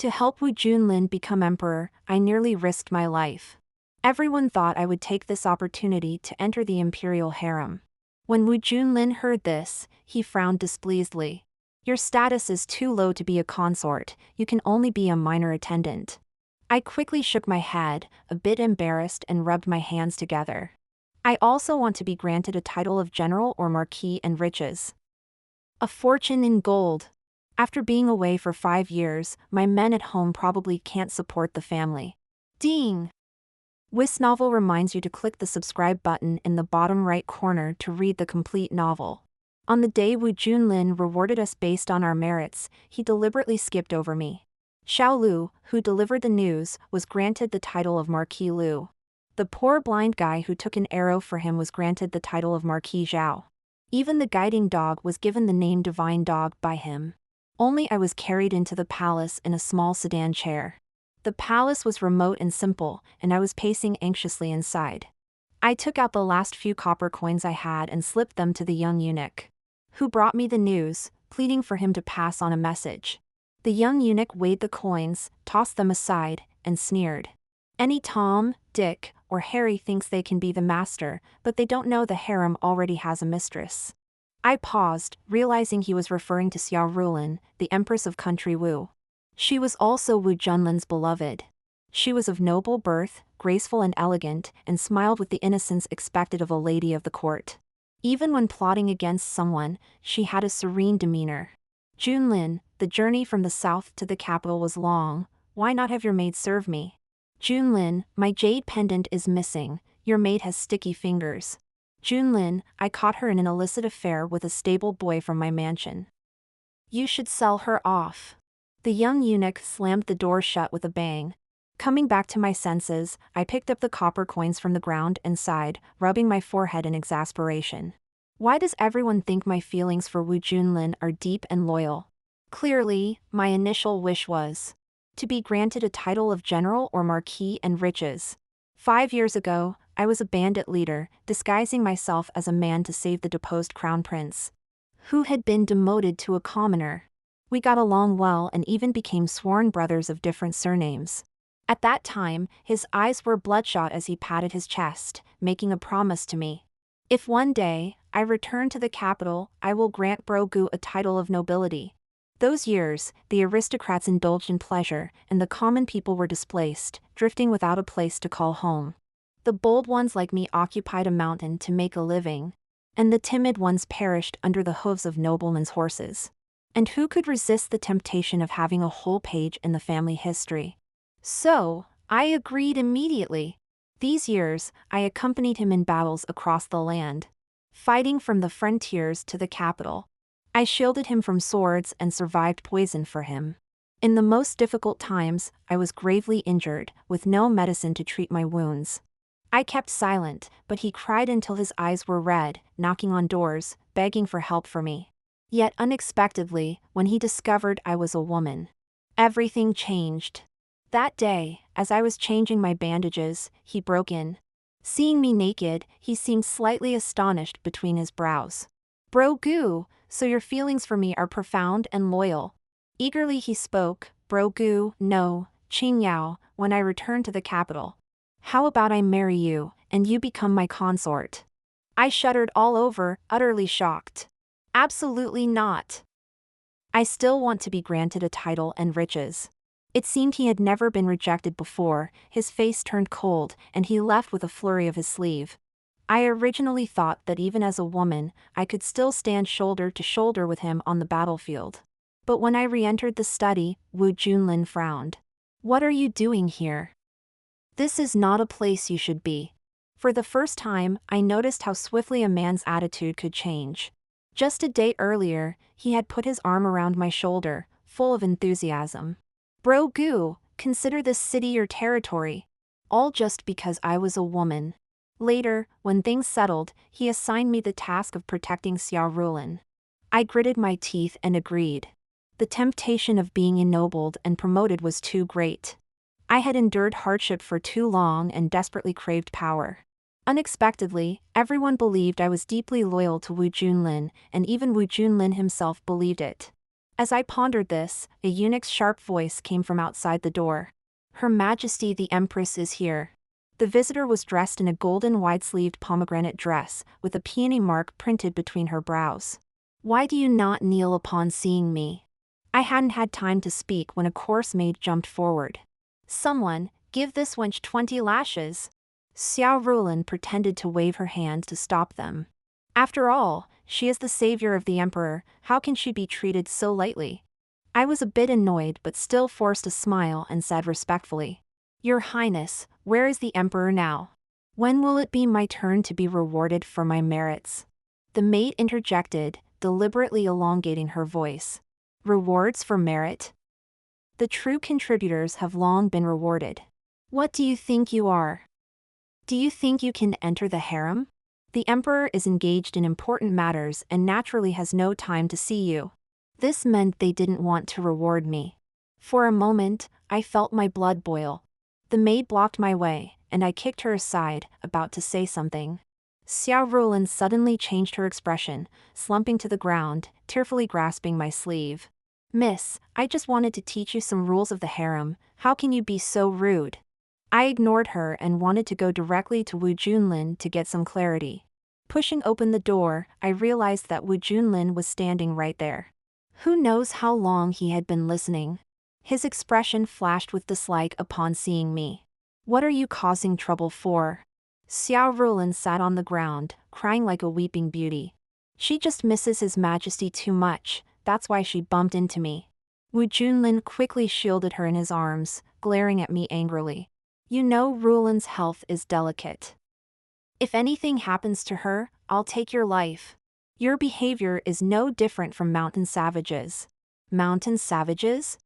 To help Wu Junlin become emperor, I nearly risked my life. Everyone thought I would take this opportunity to enter the imperial harem. When Wu Junlin heard this, he frowned displeasedly. Your status is too low to be a consort, you can only be a minor attendant. I quickly shook my head, a bit embarrassed, and rubbed my hands together. I also want to be granted a title of general or marquis and riches. A fortune in gold. After being away for 5 years, my men at home probably can't support the family. Ding! This novel reminds you to click the subscribe button in the bottom right corner to read the complete novel. On the day Wu Junlin rewarded us based on our merits, he deliberately skipped over me. Xiao Lu, who delivered the news, was granted the title of Marquis Lu. The poor blind guy who took an arrow for him was granted the title of Marquis Zhao. Even the guiding dog was given the name Divine Dog by him. Only I was carried into the palace in a small sedan chair. The palace was remote and simple, and I was pacing anxiously inside. I took out the last few copper coins I had and slipped them to the young eunuch, who brought me the news, pleading for him to pass on a message. The young eunuch weighed the coins, tossed them aside, and sneered. Any Tom, Dick, or Harry thinks they can be the master, but they don't know the harem already has a mistress. I paused, realizing he was referring to Xiao Rulin, the empress of country Wu. She was also Wu Junlin's beloved. She was of noble birth, graceful and elegant, and smiled with the innocence expected of a lady of the court. Even when plotting against someone, she had a serene demeanor. Junlin, the journey from the south to the capital was long, why not have your maid serve me? Junlin, my jade pendant is missing, your maid has sticky fingers. Junlin, I caught her in an illicit affair with a stable boy from my mansion. You should sell her off. The young eunuch slammed the door shut with a bang. Coming back to my senses, I picked up the copper coins from the ground and sighed, rubbing my forehead in exasperation. Why does everyone think my feelings for Wu Junlin are deep and loyal? Clearly, my initial wish was to be granted a title of general or marquis and riches. 5 years ago, I was a bandit leader, disguising myself as a man to save the deposed crown prince, who had been demoted to a commoner. We got along well and even became sworn brothers of different surnames. At that time, his eyes were bloodshot as he patted his chest, making a promise to me. If one day I return to the capital, I will grant Brogu a title of nobility. Those years, the aristocrats indulged in pleasure, and the common people were displaced, drifting without a place to call home. The bold ones like me occupied a mountain to make a living, and the timid ones perished under the hooves of noblemen's horses. And who could resist the temptation of having a whole page in the family history? So, I agreed immediately. These years, I accompanied him in battles across the land, fighting from the frontiers to the capital. I shielded him from swords and survived poison for him. In the most difficult times, I was gravely injured, with no medicine to treat my wounds. I kept silent, but he cried until his eyes were red, knocking on doors, begging for help for me. Yet unexpectedly, when he discovered I was a woman, everything changed. That day, as I was changing my bandages, he broke in. Seeing me naked, he seemed slightly astonished between his brows. Brogu, so your feelings for me are profound and loyal. Eagerly he spoke, Brogu, no, Qingyao, when I return to the capital. How about I marry you, and you become my consort? I shuddered all over, utterly shocked. Absolutely not. I still want to be granted a title and riches. It seemed he had never been rejected before, his face turned cold, and he left with a flurry of his sleeve. I originally thought that even as a woman, I could still stand shoulder to shoulder with him on the battlefield. But when I re-entered the study, Wu Junlin frowned. What are you doing here? This is not a place you should be. For the first time, I noticed how swiftly a man's attitude could change. Just a day earlier, he had put his arm around my shoulder, full of enthusiasm. Brogu, consider this city your territory. All just because I was a woman. Later, when things settled, he assigned me the task of protecting Xiao Rulin. I gritted my teeth and agreed. The temptation of being ennobled and promoted was too great. I had endured hardship for too long and desperately craved power. Unexpectedly, everyone believed I was deeply loyal to Wu Junlin, and even Wu Junlin himself believed it. As I pondered this, a eunuch's sharp voice came from outside the door. Her Majesty the Empress is here. The visitor was dressed in a golden wide-sleeved pomegranate dress, with a peony mark printed between her brows. Why do you not kneel upon seeing me? I hadn't had time to speak when a course maid jumped forward. Someone, give this wench 20 lashes. Xiao Rulin pretended to wave her hand to stop them. After all, she is the savior of the emperor, how can she be treated so lightly? I was a bit annoyed but still forced a smile and said respectfully, Your Highness, where is the emperor now? When will it be my turn to be rewarded for my merits? The maid interjected, deliberately elongating her voice. Rewards for merit? The true contributors have long been rewarded. What do you think you are? Do you think you can enter the harem? The emperor is engaged in important matters and naturally has no time to see you. This meant they didn't want to reward me. For a moment, I felt my blood boil. The maid blocked my way, and I kicked her aside, about to say something. Xiao Rulin suddenly changed her expression, slumping to the ground, tearfully grasping my sleeve. Miss, I just wanted to teach you some rules of the harem, how can you be so rude? I ignored her and wanted to go directly to Wu Junlin to get some clarity. Pushing open the door, I realized that Wu Junlin was standing right there. Who knows how long he had been listening? His expression flashed with dislike upon seeing me. What are you causing trouble for? Xiao Rulin sat on the ground, crying like a weeping beauty. She just misses His Majesty too much, that's why she bumped into me. Wu Junlin quickly shielded her in his arms, glaring at me angrily. You know Rulin's health is delicate. If anything happens to her, I'll take your life. Your behavior is no different from mountain savages. Mountain savages?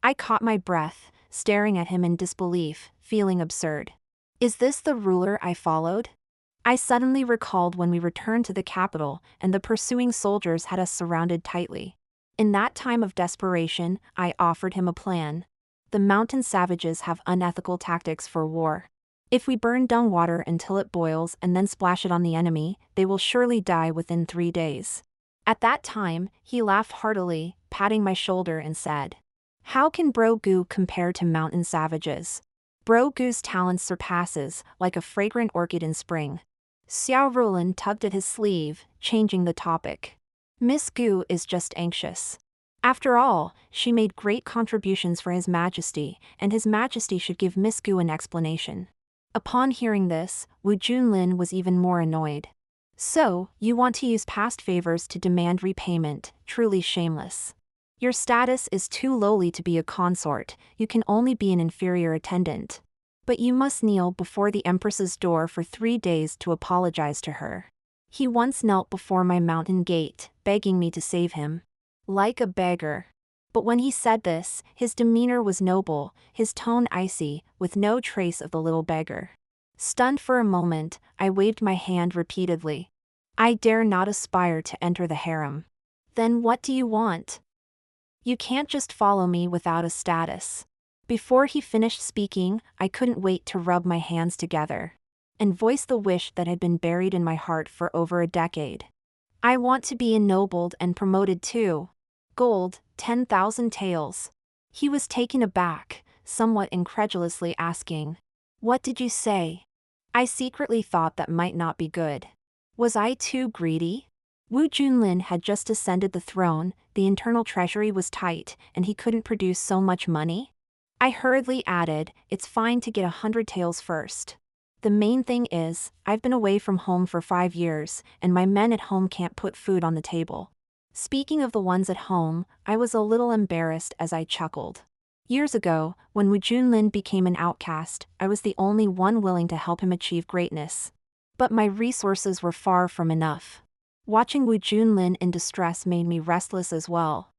I caught my breath, staring at him in disbelief, feeling absurd. Is this the ruler I followed? I suddenly recalled when we returned to the capital and the pursuing soldiers had us surrounded tightly. In that time of desperation, I offered him a plan. The mountain savages have unethical tactics for war. If we burn dung water until it boils and then splash it on the enemy, they will surely die within 3 days. At that time, he laughed heartily, patting my shoulder and said, How can Bro Gu compare to mountain savages? Bro Gu's talent surpasses, like a fragrant orchid in spring. Xiao Rulin tugged at his sleeve, changing the topic. Miss Gu is just anxious. After all, she made great contributions for His Majesty, and His Majesty should give Miss Gu an explanation. Upon hearing this, Wu Junlin was even more annoyed. So, you want to use past favors to demand repayment, truly shameless. Your status is too lowly to be a consort, you can only be an inferior attendant. But you must kneel before the Empress's door for 3 days to apologize to her. He once knelt before my mountain gate, begging me to save him. Like a beggar. But when he said this, his demeanor was noble, his tone icy, with no trace of the little beggar. Stunned for a moment, I waved my hand repeatedly. I dare not aspire to enter the harem. Then what do you want? You can't just follow me without a status. Before he finished speaking, I couldn't wait to rub my hands together and voice the wish that had been buried in my heart for over a decade. I want to be ennobled and promoted too. Gold, 10,000 taels. He was taken aback, somewhat incredulously asking, What did you say? I secretly thought that might not be good. Was I too greedy? Wu Junlin had just ascended the throne, the internal treasury was tight, and he couldn't produce so much money. I hurriedly added, It's fine to get 100 taels first. The main thing is, I've been away from home for 5 years, and my men at home can't put food on the table. Speaking of the ones at home, I was a little embarrassed as I chuckled. Years ago, when Wu Junlin became an outcast, I was the only one willing to help him achieve greatness. But my resources were far from enough. Watching Wu Junlin in distress made me restless as well.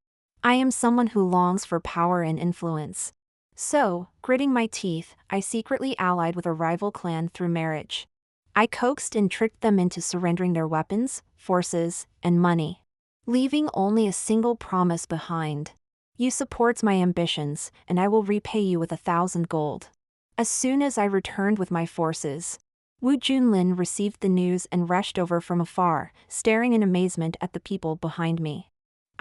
I am someone who longs for power and influence. So, gritting my teeth, I secretly allied with a rival clan through marriage. I coaxed and tricked them into surrendering their weapons, forces, and money, leaving only a single promise behind. You support my ambitions, and I will repay you with 1,000 gold. As soon as I returned with my forces, Wu Junlin received the news and rushed over from afar, staring in amazement at the people behind me.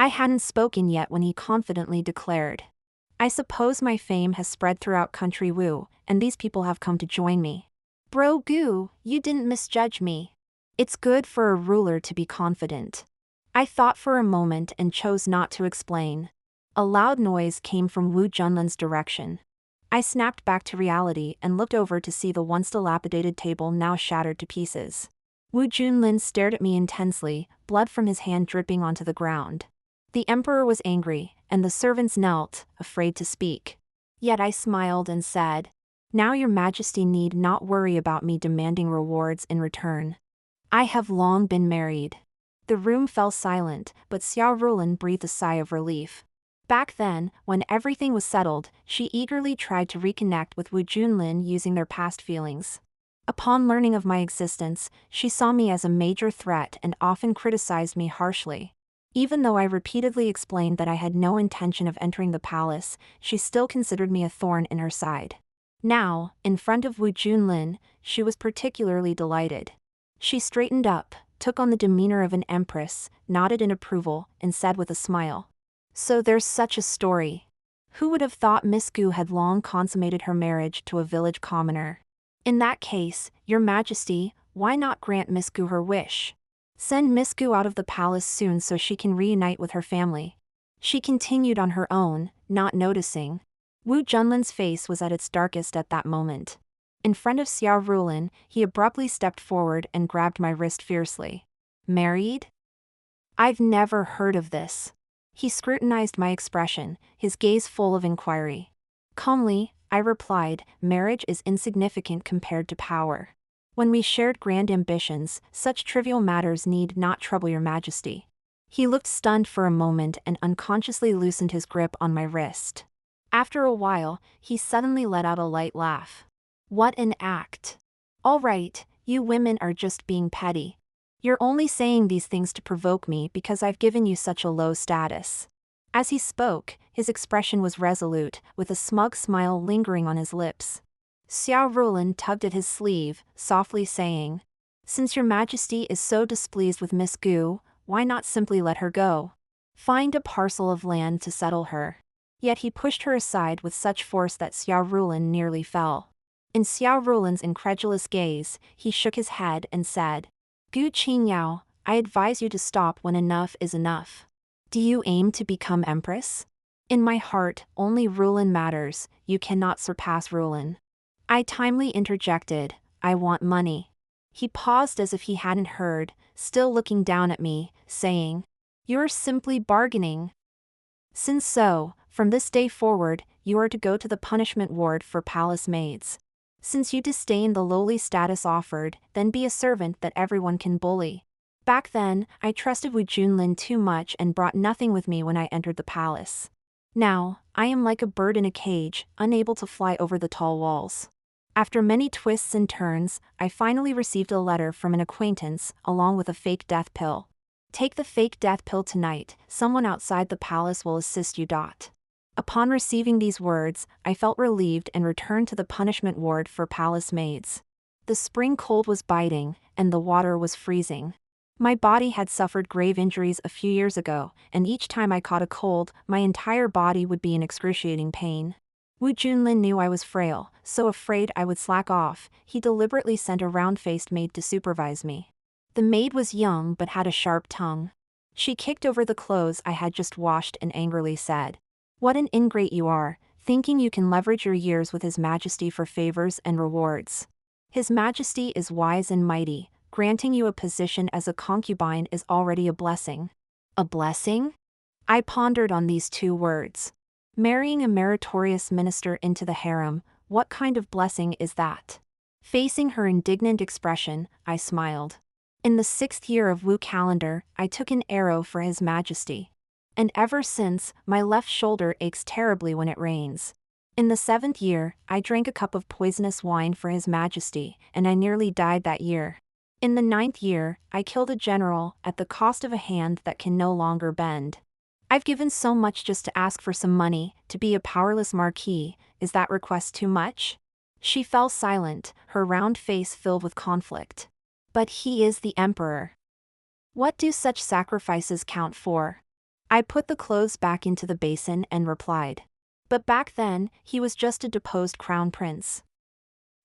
I hadn't spoken yet when he confidently declared. I suppose my fame has spread throughout country Wu, and these people have come to join me. Bro Gu, you didn't misjudge me. It's good for a ruler to be confident. I thought for a moment and chose not to explain. A loud noise came from Wu Junlin's direction. I snapped back to reality and looked over to see the once dilapidated table now shattered to pieces. Wu Junlin stared at me intensely, blood from his hand dripping onto the ground. The emperor was angry, and the servants knelt, afraid to speak. Yet I smiled and said, "Now your majesty need not worry about me demanding rewards in return. I have long been married." The room fell silent, but Xiao Rulin breathed a sigh of relief. Back then, when everything was settled, she eagerly tried to reconnect with Wu Junlin using their past feelings. Upon learning of my existence, she saw me as a major threat and often criticized me harshly. Even though I repeatedly explained that I had no intention of entering the palace, she still considered me a thorn in her side. Now, in front of Wu Junlin, she was particularly delighted. She straightened up, took on the demeanor of an empress, nodded in approval, and said with a smile, "So there's such a story. Who would have thought Miss Gu had long consummated her marriage to a village commoner? In that case, your majesty, why not grant Miss Gu her wish? Send Miss Gu out of the palace soon so she can reunite with her family." She continued on her own, not noticing. Wu Junlin's face was at its darkest at that moment. In front of Xiao Rulin, he abruptly stepped forward and grabbed my wrist fiercely. "Married? I've never heard of this." He scrutinized my expression, his gaze full of inquiry. Calmly, I replied, "Marriage is insignificant compared to power. When we shared grand ambitions, such trivial matters need not trouble your majesty." He looked stunned for a moment and unconsciously loosened his grip on my wrist. After a while, he suddenly let out a light laugh. "What an act. All right, you women are just being petty. You're only saying these things to provoke me because I've given you such a low status." As he spoke, his expression was resolute, with a smug smile lingering on his lips. Xiao Rulin tugged at his sleeve, softly saying, "Since your majesty is so displeased with Miss Gu, why not simply let her go? Find a parcel of land to settle her." Yet he pushed her aside with such force that Xiao Rulin nearly fell. In Xiao Rulin's incredulous gaze, he shook his head and said, "Gu Qingyao, I advise you to stop when enough is enough. Do you aim to become empress? In my heart, only Rulin matters, you cannot surpass Rulin." I timely interjected, "I want money." He paused as if he hadn't heard, still looking down at me, saying, "You're simply bargaining. Since so, from this day forward, you are to go to the punishment ward for palace maids. Since you disdain the lowly status offered, then be a servant that everyone can bully." Back then, I trusted Wu Junlin too much and brought nothing with me when I entered the palace. Now, I am like a bird in a cage, unable to fly over the tall walls. After many twists and turns, I finally received a letter from an acquaintance, along with a fake death pill. "Take the fake death pill tonight, someone outside the palace will assist you." Upon receiving these words, I felt relieved and returned to the punishment ward for palace maids. The spring cold was biting, and the water was freezing. My body had suffered grave injuries a few years ago, and each time I caught a cold, my entire body would be in excruciating pain. Wu Junlin knew I was frail, so afraid I would slack off, he deliberately sent a round-faced maid to supervise me. The maid was young but had a sharp tongue. She kicked over the clothes I had just washed and angrily said, "What an ingrate you are, thinking you can leverage your years with His Majesty for favors and rewards. His Majesty is wise and mighty, granting you a position as a concubine is already a blessing." A blessing? I pondered on these two words. Marrying a meritorious minister into the harem, what kind of blessing is that? Facing her indignant expression, I smiled. In the 6th year of Wu calendar, I took an arrow for His Majesty. And ever since, my left shoulder aches terribly when it rains. In the 7th year, I drank a cup of poisonous wine for His Majesty, and I nearly died that year. In the 9th year, I killed a general, at the cost of a hand that can no longer bend. I've given so much just to ask for some money, to be a powerless marquis, is that request too much? She fell silent, her round face filled with conflict. But he is the emperor. What do such sacrifices count for? I put the clothes back into the basin and replied. But back then, he was just a deposed crown prince.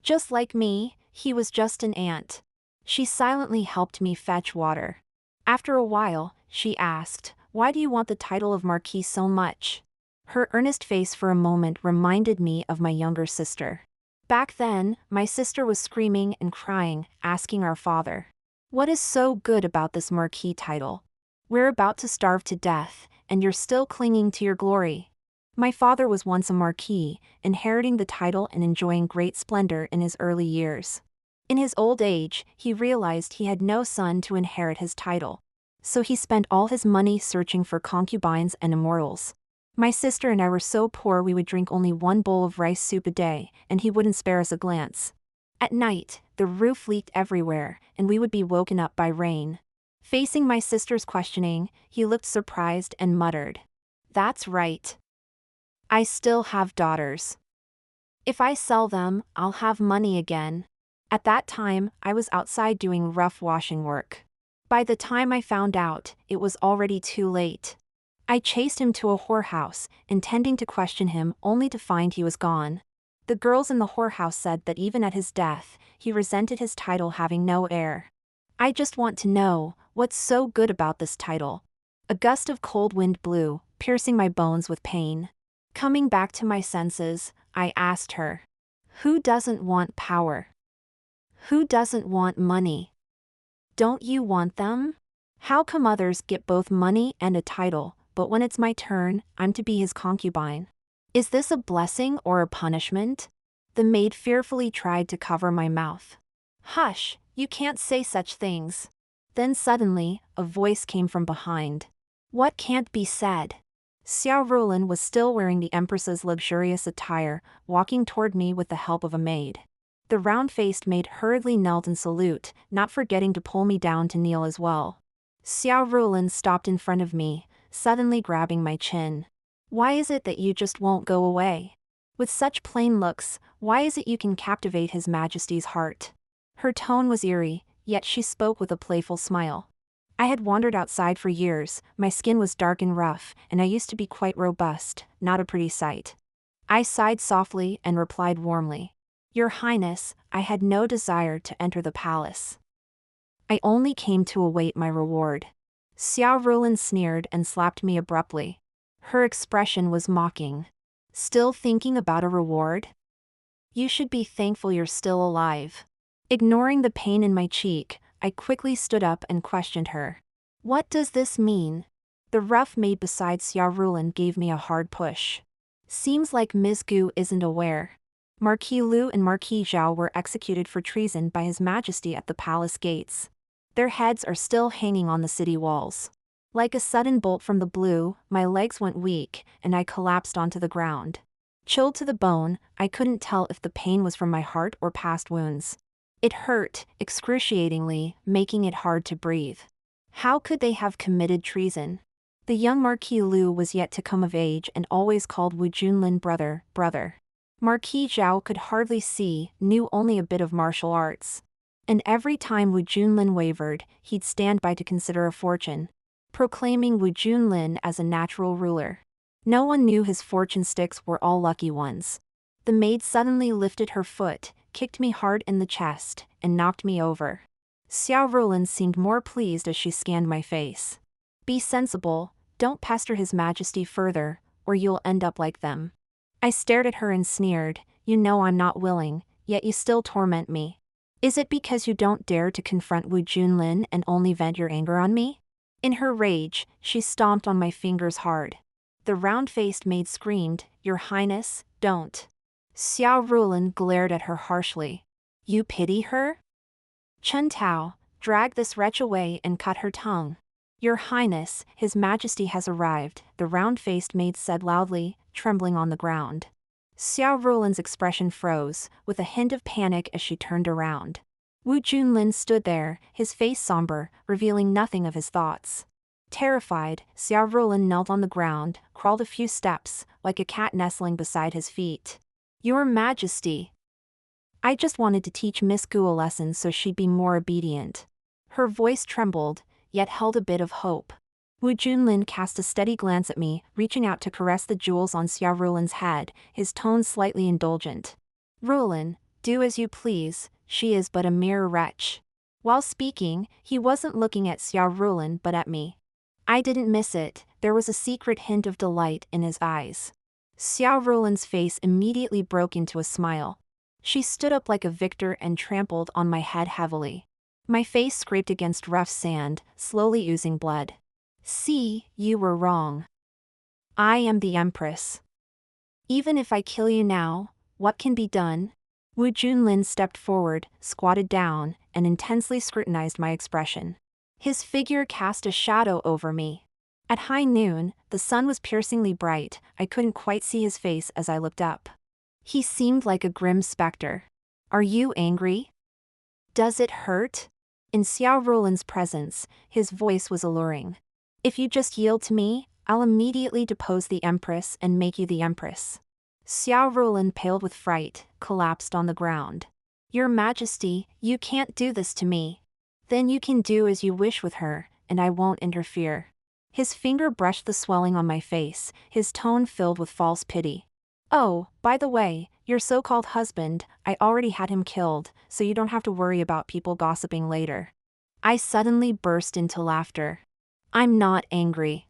Just like me, he was just an ant. She silently helped me fetch water. After a while, she asked, "Why do you want the title of marquis so much?" Her earnest face for a moment reminded me of my younger sister. Back then, my sister was screaming and crying, asking our father, "What is so good about this marquis title? We're about to starve to death, and you're still clinging to your glory." My father was once a marquis, inheriting the title and enjoying great splendor in his early years. In his old age, he realized he had no son to inherit his title. So he spent all his money searching for concubines and immortals. My sister and I were so poor we would drink only one bowl of rice soup a day, and he wouldn't spare us a glance. At night, the roof leaked everywhere, and we would be woken up by rain. Facing my sister's questioning, he looked surprised and muttered, "That's right. I still have daughters. If I sell them, I'll have money again." At that time, I was outside doing rough washing work. By the time I found out, it was already too late. I chased him to a whorehouse, intending to question him only to find he was gone. The girls in the whorehouse said that even at his death, he resented his title having no heir. I just want to know, what's so good about this title? A gust of cold wind blew, piercing my bones with pain. Coming back to my senses, I asked her, "Who doesn't want power? Who doesn't want money? Don't you want them? How come others get both money and a title, but when it's my turn, I'm to be his concubine? Is this a blessing or a punishment?" The maid fearfully tried to cover my mouth. "Hush, you can't say such things." Then suddenly, a voice came from behind. "What can't be said?" Xiao Rulin was still wearing the empress's luxurious attire, walking toward me with the help of a maid. The round-faced maid hurriedly knelt in salute, not forgetting to pull me down to kneel as well. Xiao Rulin stopped in front of me, suddenly grabbing my chin. "Why is it that you just won't go away? With such plain looks, why is it you can captivate His Majesty's heart?" Her tone was eerie, yet she spoke with a playful smile. I had wandered outside for years, my skin was dark and rough, and I used to be quite robust, not a pretty sight. I sighed softly and replied warmly, "Your Highness, I had no desire to enter the palace. I only came to await my reward." Xiao Rulin sneered and slapped me abruptly. Her expression was mocking. "Still thinking about a reward? You should be thankful you're still alive." Ignoring the pain in my cheek, I quickly stood up and questioned her. "What does this mean?" The rough maid beside Xiao Rulin gave me a hard push. "Seems like Ms. Gu isn't aware. Marquis Lu and Marquis Zhao were executed for treason by His Majesty at the palace gates. Their heads are still hanging on the city walls." Like a sudden bolt from the blue, my legs went weak, and I collapsed onto the ground. Chilled to the bone, I couldn't tell if the pain was from my heart or past wounds. It hurt, excruciatingly, making it hard to breathe. How could they have committed treason? The young Marquis Lu was yet to come of age and always called Wu Junlin brother. Marquis Zhao could hardly see, knew only a bit of martial arts. And every time Wu Junlin wavered, he'd stand by to consider a fortune, proclaiming Wu Junlin as a natural ruler. No one knew his fortune sticks were all lucky ones. The maid suddenly lifted her foot, kicked me hard in the chest, and knocked me over. Xiao Rulin seemed more pleased as she scanned my face. "Be sensible, don't pester His Majesty further, or you'll end up like them." I stared at her and sneered, "You know I'm not willing, yet you still torment me. Is it because you don't dare to confront Wu Junlin and only vent your anger on me?" In her rage, she stomped on my fingers hard. The round-faced maid screamed, "Your Highness, don't." Xiao Rulin glared at her harshly. "You pity her? Chen Tao, drag this wretch away and cut her tongue." "Your Highness, His Majesty has arrived," the round-faced maid said loudly, trembling on the ground. Xiao Rulin's expression froze, with a hint of panic as she turned around. Wu Junlin stood there, his face somber, revealing nothing of his thoughts. Terrified, Xiao Rulin knelt on the ground, crawled a few steps, like a cat nestling beside his feet. "Your Majesty." I just wanted to teach Miss Gu a lesson so she'd be more obedient. Her voice trembled, yet held a bit of hope. Wu Junlin cast a steady glance at me, reaching out to caress the jewels on Xiao Rulin's head, his tone slightly indulgent. Rulin, do as you please, she is but a mere wretch. While speaking, he wasn't looking at Xiao Rulin but at me. I didn't miss it, there was a secret hint of delight in his eyes. Xiao Rulin's face immediately broke into a smile. She stood up like a victor and trampled on my head heavily. My face scraped against rough sand, slowly oozing blood. See, you were wrong. I am the Empress. Even if I kill you now, what can be done? Wu Junlin stepped forward, squatted down, and intensely scrutinized my expression. His figure cast a shadow over me. At high noon, the sun was piercingly bright, I couldn't quite see his face as I looked up. He seemed like a grim specter. Are you angry? Does it hurt? In Xiao Rulin's presence, his voice was alluring. If you just yield to me, I'll immediately depose the Empress and make you the Empress. Xiao Rulin, paled with fright, collapsed on the ground. Your Majesty, you can't do this to me. Then you can do as you wish with her, and I won't interfere. His finger brushed the swelling on my face, his tone filled with false pity. Oh, by the way, your so-called husband, I already had him killed, so you don't have to worry about people gossiping later. I suddenly burst into laughter. I'm not angry.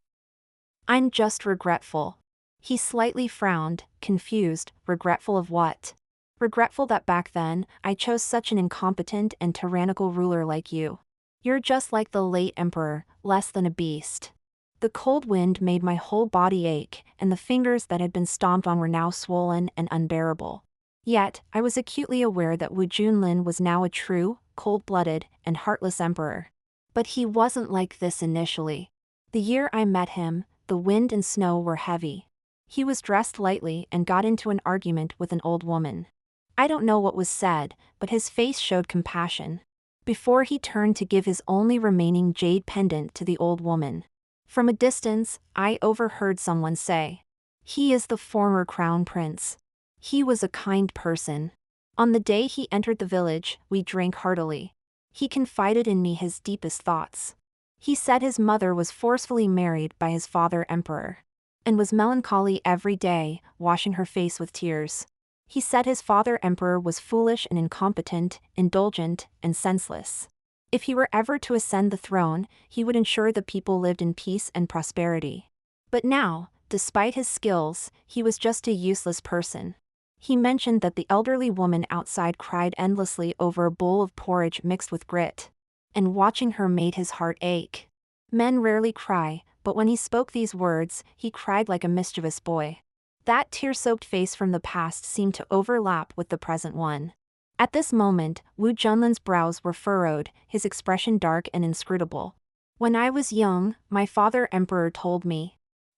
I'm just regretful. He slightly frowned, confused, regretful of what? Regretful that back then, I chose such an incompetent and tyrannical ruler like you. You're just like the late emperor, less than a beast. The cold wind made my whole body ache, and the fingers that had been stomped on were now swollen and unbearable. Yet, I was acutely aware that Wu Junlin was now a true, cold-blooded, and heartless emperor. But he wasn't like this initially. The year I met him, the wind and snow were heavy. He was dressed lightly and got into an argument with an old woman. I don't know what was said, but his face showed compassion. Before he turned to give his only remaining jade pendant to the old woman. From a distance, I overheard someone say, "He is the former crown prince. He was a kind person. On the day he entered the village, we drank heartily. He confided in me his deepest thoughts. He said his mother was forcefully married by his father emperor, and was melancholy every day, washing her face with tears. He said his father emperor was foolish and incompetent, indulgent, and senseless. If he were ever to ascend the throne, he would ensure the people lived in peace and prosperity. But now, despite his skills, he was just a useless person. He mentioned that the elderly woman outside cried endlessly over a bowl of porridge mixed with grit. And watching her made his heart ache. Men rarely cry, but when he spoke these words, he cried like a mischievous boy. That tear-soaked face from the past seemed to overlap with the present one. At this moment, Wu Junlin's brows were furrowed, his expression dark and inscrutable. When I was young, my father emperor told me,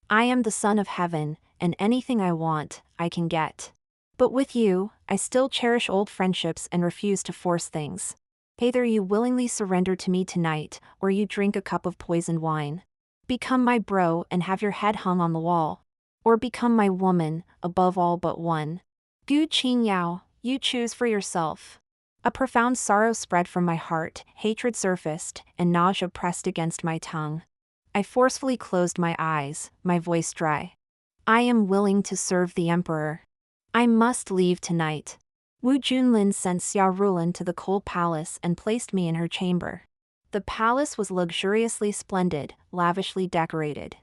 "I am the son of heaven, and anything I want, I can get. But with you, I still cherish old friendships and refuse to force things. Either you willingly surrender to me tonight, or you drink a cup of poisoned wine. Become my bro and have your head hung on the wall. Or become my woman, above all but one. Gu Qingyao, you choose for yourself." A profound sorrow spread from my heart, hatred surfaced, and nausea pressed against my tongue. I forcefully closed my eyes, my voice dry. I am willing to serve the emperor. I must leave tonight. Wu Junlin sent Xiao Rulin to the cold palace and placed me in her chamber. The palace was luxuriously splendid, lavishly decorated.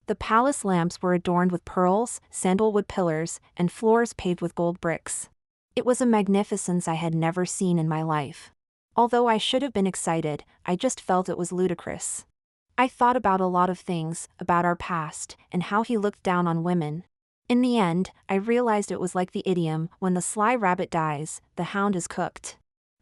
The palace lamps were adorned with pearls, sandalwood pillars, and floors paved with gold bricks. It was a magnificence I had never seen in my life. Although I should have been excited, I just felt it was ludicrous. I thought about a lot of things, about our past, and how he looked down on women. In the end, I realized it was like the idiom, when the sly rabbit dies, the hound is cooked.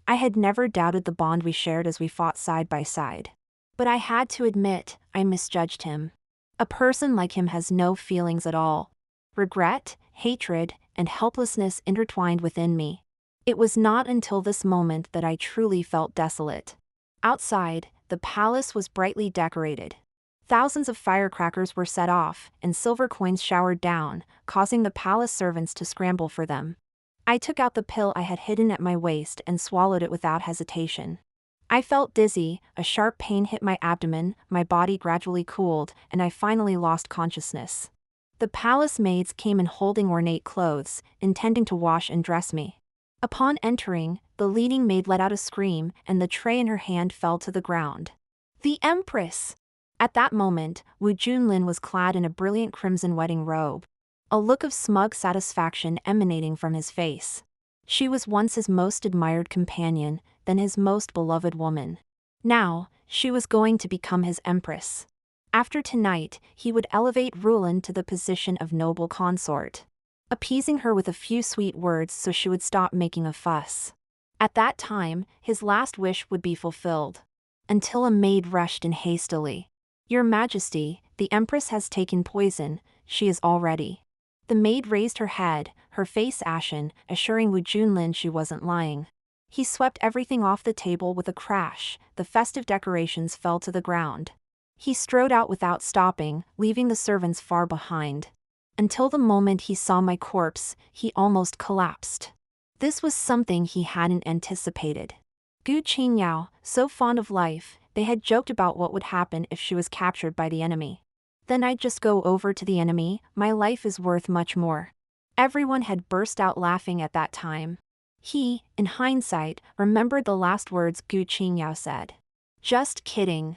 I had never doubted the bond we shared as we fought side by side. But I had to admit, I misjudged him. A person like him has no feelings at all. Regret, hatred, and helplessness intertwined within me. It was not until this moment that I truly felt desolate. Outside, the palace was brightly decorated. Thousands of firecrackers were set off, and silver coins showered down, causing the palace servants to scramble for them. I took out the pill I had hidden at my waist and swallowed it without hesitation. I felt dizzy, a sharp pain hit my abdomen, my body gradually cooled, and I finally lost consciousness. The palace maids came in holding ornate clothes, intending to wash and dress me. Upon entering, the leading maid let out a scream, and the tray in her hand fell to the ground. The Empress! At that moment, Wu Junlin was clad in a brilliant crimson wedding robe, a look of smug satisfaction emanating from his face. She was once his most admired companion, then his most beloved woman. Now, she was going to become his empress. After tonight, he would elevate Rulin to the position of noble consort, appeasing her with a few sweet words so she would stop making a fuss. At that time, his last wish would be fulfilled. Until a maid rushed in hastily. "Your Majesty, the Empress has taken poison, she is all ready." The maid raised her head, her face ashen, assuring Wu Junlin she wasn't lying. He swept everything off the table with a crash, the festive decorations fell to the ground. He strode out without stopping, leaving the servants far behind. Until the moment he saw my corpse, he almost collapsed. This was something he hadn't anticipated. Gu Qingyao, so fond of life, they had joked about what would happen if she was captured by the enemy. Then I'd just go over to the enemy, my life is worth much more. Everyone had burst out laughing at that time. He, in hindsight, remembered the last words Gu Qingyao said. "Just kidding.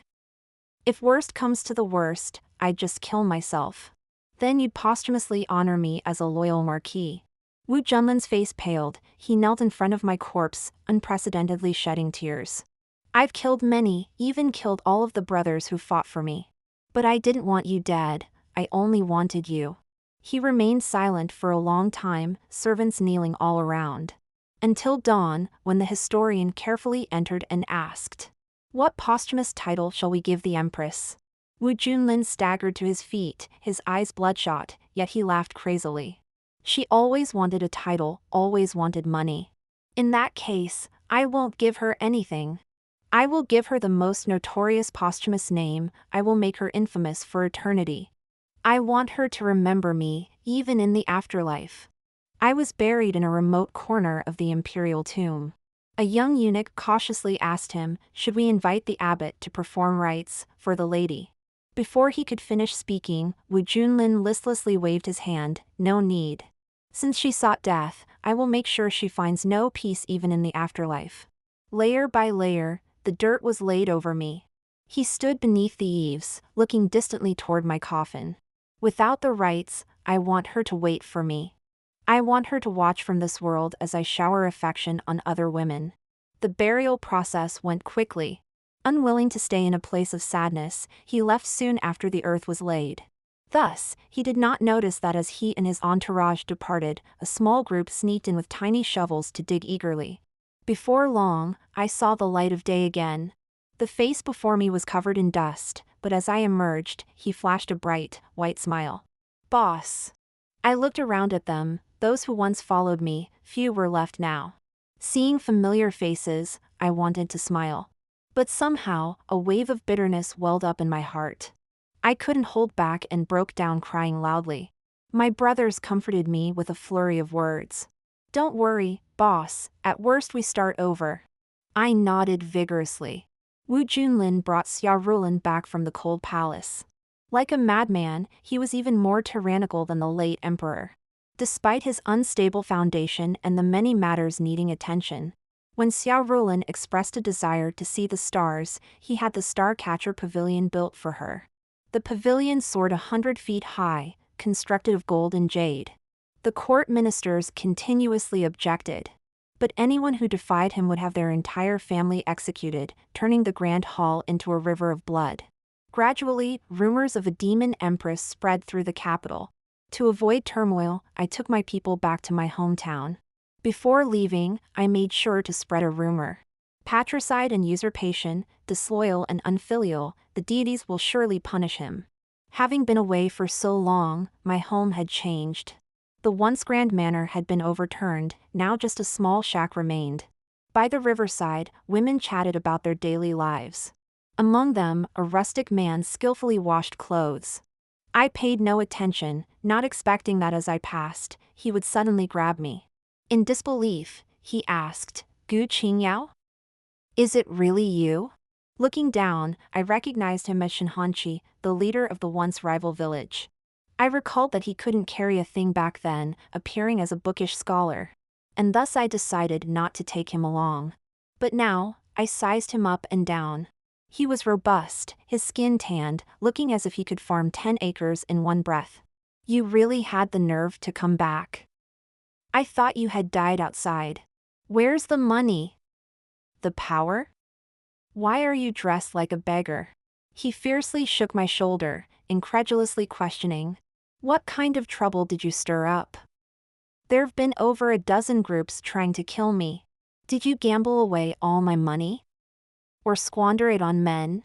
If worst comes to the worst, I'd just kill myself. Then you'd posthumously honor me as a loyal marquis." Wu Junlin's face paled, he knelt in front of my corpse, unprecedentedly shedding tears. "I've killed many, even killed all of the brothers who fought for me. But I didn't want you dead, I only wanted you." He remained silent for a long time, servants kneeling all around. Until dawn, when the historian carefully entered and asked, "What posthumous title shall we give the Empress?" Wu Junlin staggered to his feet, his eyes bloodshot, yet he laughed crazily. "She always wanted a title, always wanted money. In that case, I won't give her anything. I will give her the most notorious posthumous name, I will make her infamous for eternity. I want her to remember me, even in the afterlife." I was buried in a remote corner of the imperial tomb. A young eunuch cautiously asked him, should we invite the abbot to perform rites for the lady. Before he could finish speaking, Wu Junlin listlessly waved his hand, "No need. Since she sought death, I will make sure she finds no peace even in the afterlife." Layer by layer, the dirt was laid over me. He stood beneath the eaves, looking distantly toward my coffin. "Without the rites, I want her to wait for me. I want her to watch from this world as I shower affection on other women." The burial process went quickly. Unwilling to stay in a place of sadness, he left soon after the earth was laid. Thus, he did not notice that as he and his entourage departed, a small group sneaked in with tiny shovels to dig eagerly. Before long, I saw the light of day again. The face before me was covered in dust, but as I emerged, he flashed a bright, white smile. "Boss." I looked around at them, those who once followed me, few were left now. Seeing familiar faces, I wanted to smile. But somehow, a wave of bitterness welled up in my heart. I couldn't hold back and broke down crying loudly. My brothers comforted me with a flurry of words. "Don't worry, boss, at worst we start over." I nodded vigorously. Wu Junlin brought Xia Rulin back from the cold palace. Like a madman, he was even more tyrannical than the late emperor. Despite his unstable foundation and the many matters needing attention, when Xia Rulin expressed a desire to see the stars, he had the Star-Catcher Pavilion built for her. The pavilion soared 100 feet high, constructed of gold and jade. The court ministers continuously objected. But anyone who defied him would have their entire family executed, turning the grand hall into a river of blood. Gradually, rumors of a demon empress spread through the capital. To avoid turmoil, I took my people back to my hometown. Before leaving, I made sure to spread a rumor. Patricide and usurpation, disloyal and unfilial, the deities will surely punish him. Having been away for so long, my home had changed. The once grand manor had been overturned, now just a small shack remained. By the riverside, women chatted about their daily lives. Among them, a rustic man skillfully washed clothes. I paid no attention, not expecting that as I passed, he would suddenly grab me. In disbelief, he asked, "Gu Qingyao?" Is it really you? Looking down, I recognized him as Shinhanchi, the leader of the once rival village. I recalled that he couldn't carry a thing back then, appearing as a bookish scholar. And thus I decided not to take him along. But now, I sized him up and down. He was robust, his skin tanned, looking as if he could farm 10 acres in one breath. You really had the nerve to come back. I thought you had died outside. Where's the money? The power? Why are you dressed like a beggar? He fiercely shook my shoulder, incredulously questioning. What kind of trouble did you stir up? There've been over a dozen groups trying to kill me. Did you gamble away all my money? Or squander it on men?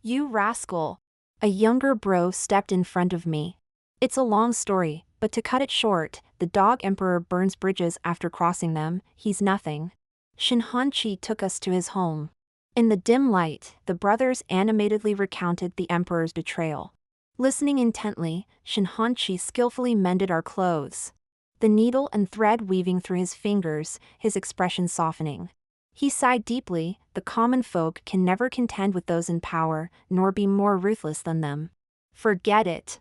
You rascal! A younger bro stepped in front of me. It's a long story, but to cut it short, the dog emperor burns bridges after crossing them, he's nothing. Shinhanchi took us to his home. In the dim light, the brothers animatedly recounted the emperor's betrayal. Listening intently, Shinhanchi skillfully mended our clothes. The needle and thread weaving through his fingers, his expression softening. He sighed deeply. The common folk can never contend with those in power, nor be more ruthless than them. Forget it.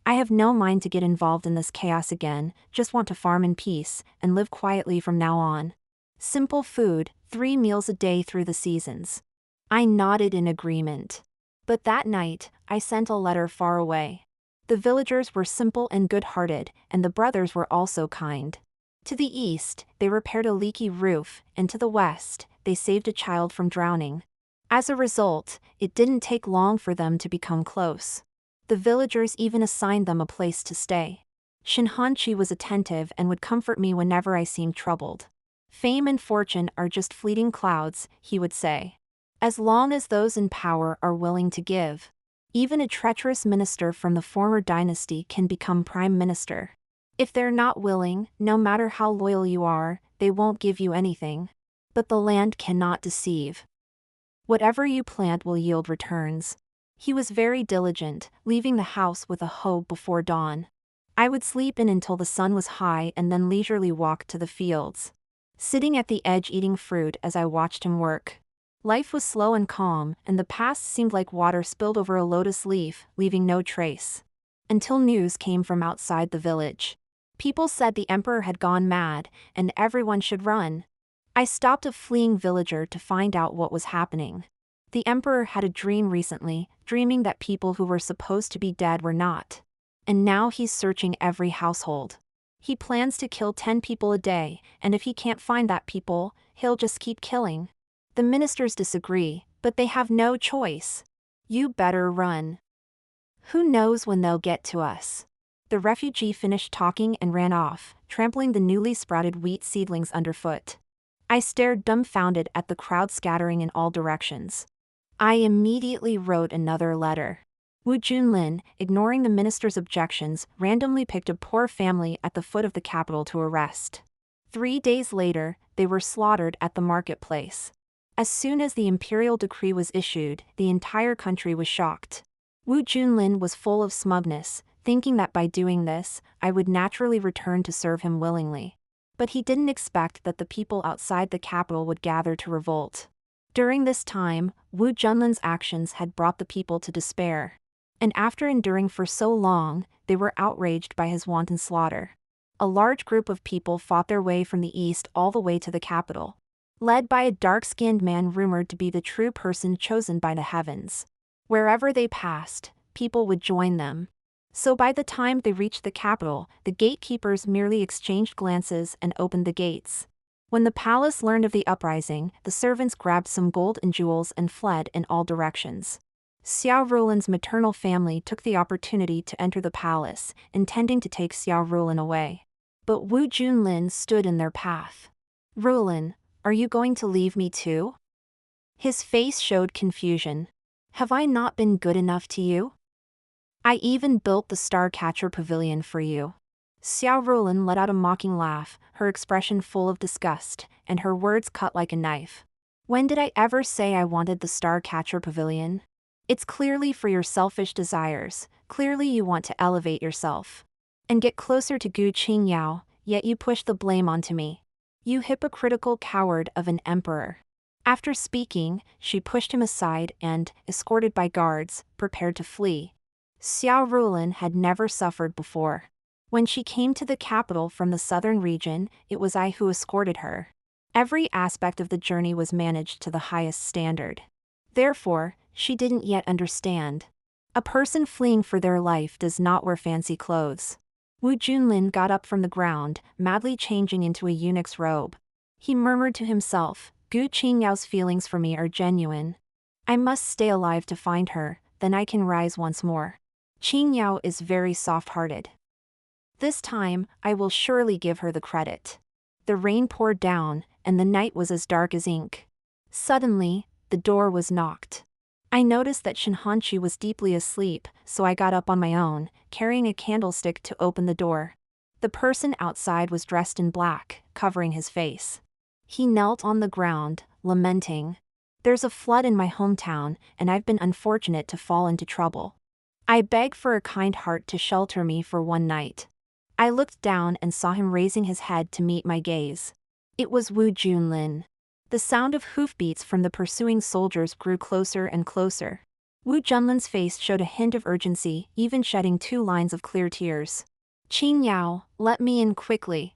I have no mind to get involved in this chaos again, just want to farm in peace, and live quietly from now on. Simple food, 3 meals a day through the seasons. I nodded in agreement. But that night, I sent a letter far away. The villagers were simple and good-hearted, and the brothers were also kind. To the east, they repaired a leaky roof, and to the west, they saved a child from drowning. As a result, it didn't take long for them to become close. The villagers even assigned them a place to stay. Shinhanchi was attentive and would comfort me whenever I seemed troubled. Fame and fortune are just fleeting clouds, he would say. As long as those in power are willing to give. Even a treacherous minister from the former dynasty can become prime minister. If they're not willing, no matter how loyal you are, they won't give you anything. But the land cannot deceive. Whatever you plant will yield returns. He was very diligent, leaving the house with a hoe before dawn. I would sleep in until the sun was high and then leisurely walk to the fields. Sitting at the edge eating fruit as I watched him work. Life was slow and calm, and the past seemed like water spilled over a lotus leaf, leaving no trace. Until news came from outside the village. People said the emperor had gone mad, and everyone should run. I stopped a fleeing villager to find out what was happening. The emperor had a dream recently, dreaming that people who were supposed to be dead were not. And now he's searching every household. He plans to kill 10 people a day, and if he can't find that people, he'll just keep killing. The ministers disagree, but they have no choice. You better run. Who knows when they'll get to us? The refugee finished talking and ran off, trampling the newly sprouted wheat seedlings underfoot. I stared dumbfounded at the crowd scattering in all directions. I immediately wrote another letter. Wu Junlin, ignoring the minister's objections, randomly picked a poor family at the foot of the capital to arrest. 3 days later, they were slaughtered at the marketplace. As soon as the imperial decree was issued, the entire country was shocked. Wu Junlin was full of smugness, thinking that by doing this, I would naturally return to serve him willingly. But he didn't expect that the people outside the capital would gather to revolt. During this time, Wu Junlin's actions had brought the people to despair. And after enduring for so long, they were outraged by his wanton slaughter. A large group of people fought their way from the east all the way to the capital. Led by a dark-skinned man rumored to be the true person chosen by the heavens. Wherever they passed, people would join them. So by the time they reached the capital, the gatekeepers merely exchanged glances and opened the gates. When the palace learned of the uprising, the servants grabbed some gold and jewels and fled in all directions. Xiao Rulin's maternal family took the opportunity to enter the palace, intending to take Xiao Rulin away. But Wu Junlin stood in their path. Rulin, are you going to leave me too? His face showed confusion. Have I not been good enough to you? I even built the Starcatcher Pavilion for you. Xiao Rulin let out a mocking laugh, her expression full of disgust, and her words cut like a knife. When did I ever say I wanted the Starcatcher Pavilion? It's clearly for your selfish desires, clearly you want to elevate yourself. And get closer to Gu Qingyao, yet you push the blame onto me. You hypocritical coward of an emperor. After speaking, she pushed him aside and, escorted by guards, prepared to flee. Xiao Rulin had never suffered before. When she came to the capital from the southern region, it was I who escorted her. Every aspect of the journey was managed to the highest standard. Therefore, she didn't yet understand. A person fleeing for their life does not wear fancy clothes. Wu Junlin got up from the ground, madly changing into a eunuch's robe. He murmured to himself, "Gu Qingyao's feelings for me are genuine. I must stay alive to find her, then I can rise once more. Qingyao is very soft-hearted. This time, I will surely give her the credit." The rain poured down, and the night was as dark as ink. Suddenly, the door was knocked. I noticed that Shinhanchi was deeply asleep, so I got up on my own, carrying a candlestick to open the door. The person outside was dressed in black, covering his face. He knelt on the ground, lamenting. "There's a flood in my hometown, and I've been unfortunate to fall into trouble. I beg for a kind heart to shelter me for one night." I looked down and saw him raising his head to meet my gaze. It was Wu Junlin. The sound of hoofbeats from the pursuing soldiers grew closer and closer. Wu Junlin's face showed a hint of urgency, even shedding 2 lines of clear tears. "Qingyao, let me in quickly.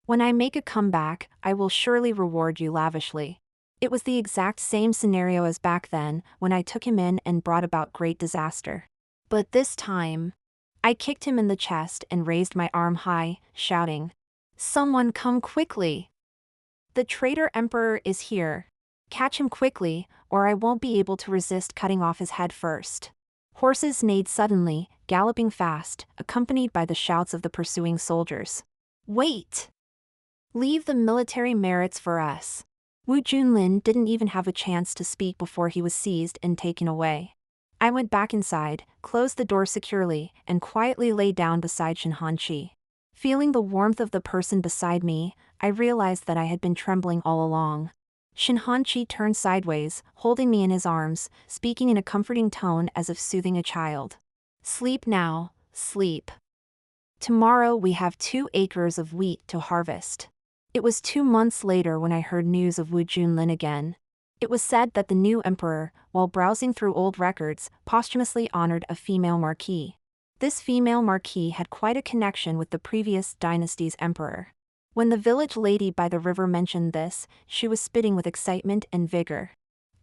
When I make a comeback, I will surely reward you lavishly." It was the exact same scenario as back then, when I took him in and brought about great disaster. But this time, I kicked him in the chest and raised my arm high, shouting, "Someone come quickly! The traitor emperor is here. Catch him quickly, or I won't be able to resist cutting off his head first." Horses neighed suddenly, galloping fast, accompanied by the shouts of the pursuing soldiers. "Wait! Leave the military merits for us." Wu Junlin didn't even have a chance to speak before he was seized and taken away. I went back inside, closed the door securely, and quietly lay down beside Shinhanchi. Feeling the warmth of the person beside me, I realized that I had been trembling all along. Shinhanchi turned sideways, holding me in his arms, speaking in a comforting tone as if soothing a child. "Sleep now, sleep. Tomorrow we have 2 acres of wheat to harvest." It was 2 months later when I heard news of Wu Junlin again. It was said that the new emperor, while browsing through old records, posthumously honored a female marquis. This female marquis had quite a connection with the previous dynasty's emperor. When the village lady by the river mentioned this, she was spitting with excitement and vigor.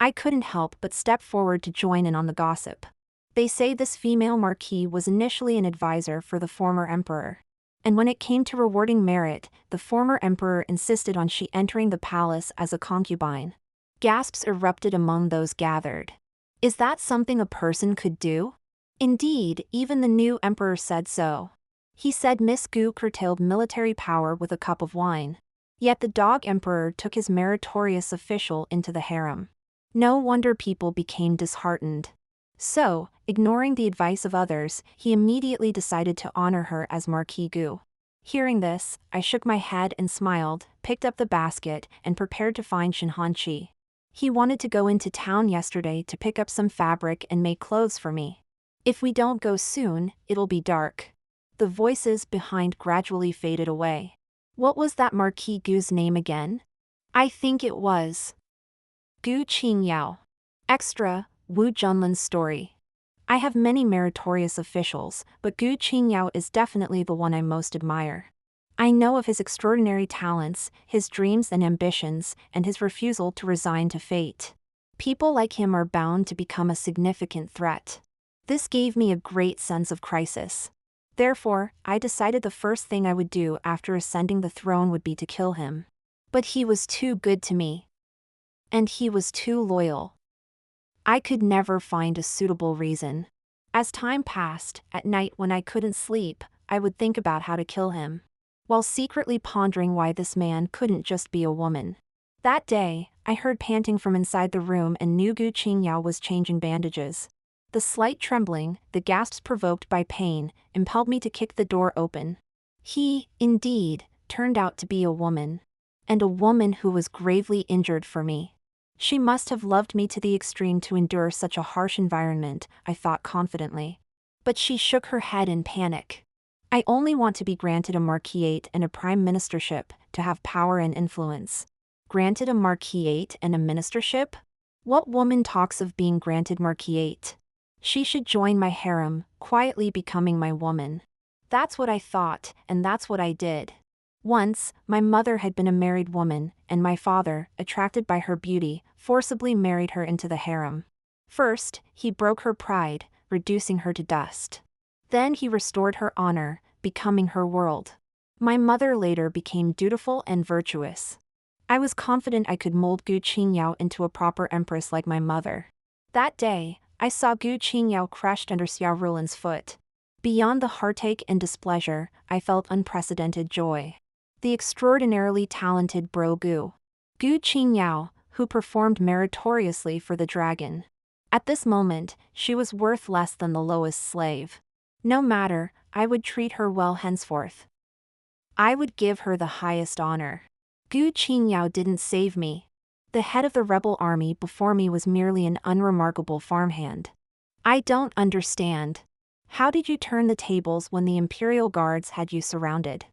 I couldn't help but step forward to join in on the gossip. They say this female marquis was initially an advisor for the former emperor. And when it came to rewarding merit, the former emperor insisted on she entering the palace as a concubine. Gasps erupted among those gathered. Is that something a person could do? Indeed, even the new emperor said so. He said Miss Gu curtailed military power with a cup of wine. Yet the dog emperor took his meritorious official into the harem. No wonder people became disheartened. So, ignoring the advice of others, he immediately decided to honor her as Marquis Gu. Hearing this, I shook my head and smiled, picked up the basket, and prepared to find Shinhanchi. He wanted to go into town yesterday to pick up some fabric and make clothes for me. "If we don't go soon, it'll be dark." The voices behind gradually faded away. What was that Marquis Gu's name again? I think it was Gu Qingyao. Extra, Wu Junlin's story. I have many meritorious officials, but Gu Qingyao is definitely the one I most admire. I know of his extraordinary talents, his dreams and ambitions, and his refusal to resign to fate. People like him are bound to become a significant threat. This gave me a great sense of crisis. Therefore, I decided the first thing I would do after ascending the throne would be to kill him. But he was too good to me. And he was too loyal. I could never find a suitable reason. As time passed, at night when I couldn't sleep, I would think about how to kill him, while secretly pondering why this man couldn't just be a woman. That day, I heard panting from inside the room and knew Gu Qingyao was changing bandages. The slight trembling, the gasps provoked by pain, impelled me to kick the door open. He, indeed, turned out to be a woman. And a woman who was gravely injured for me. She must have loved me to the extreme to endure such a harsh environment, I thought confidently. But she shook her head in panic. I only want to be granted a marquisate and a prime ministership, to have power and influence. Granted a marquisate and a ministership? What woman talks of being granted marquisate? She should join my harem, quietly becoming my woman. That's what I thought, and that's what I did. Once, my mother had been a married woman, and my father, attracted by her beauty, forcibly married her into the harem. First, he broke her pride, reducing her to dust. Then he restored her honor, becoming her world. My mother later became dutiful and virtuous. I was confident I could mold Gu Qingyao into a proper empress like my mother. That day, I saw Gu Qingyao crushed under Xiao Rulin's foot. Beyond the heartache and displeasure, I felt unprecedented joy. The extraordinarily talented Bro Gu Qingyao, who performed meritoriously for the dragon. At this moment, she was worth less than the lowest slave. No matter, I would treat her well henceforth. I would give her the highest honor. Gu Qingyao didn't save me. The head of the rebel army before me was merely an unremarkable farmhand. I don't understand. How did you turn the tables when the imperial guards had you surrounded?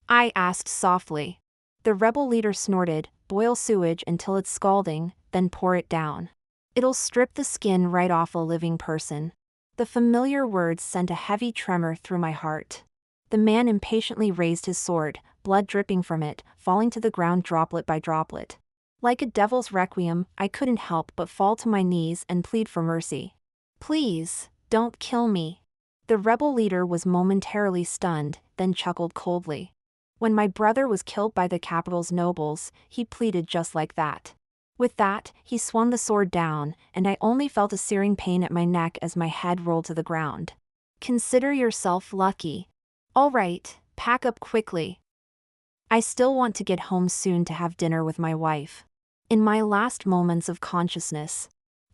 I asked softly. The rebel leader snorted, boil sewage until it's scalding, then pour it down. It'll strip the skin right off a living person. The familiar words sent a heavy tremor through my heart. The man impatiently raised his sword, blood dripping from it, falling to the ground droplet by droplet. Like a devil's requiem, I couldn't help but fall to my knees and plead for mercy. Please, don't kill me. The rebel leader was momentarily stunned, then chuckled coldly. When my brother was killed by the capital's nobles, he pleaded just like that. With that, he swung the sword down, and I only felt a searing pain at my neck as my head rolled to the ground. Consider yourself lucky. All right, pack up quickly. I still want to get home soon to have dinner with my wife. In my last moments of consciousness,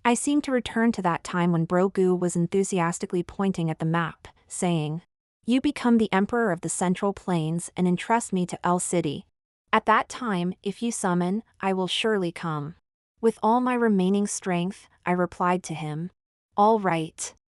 I seemed to return to that time when Bro Gu was enthusiastically pointing at the map, saying, "You become the emperor of the Central Plains and entrust me to El City. At that time, if you summon, I will surely come." With all my remaining strength, I replied to him, "All right."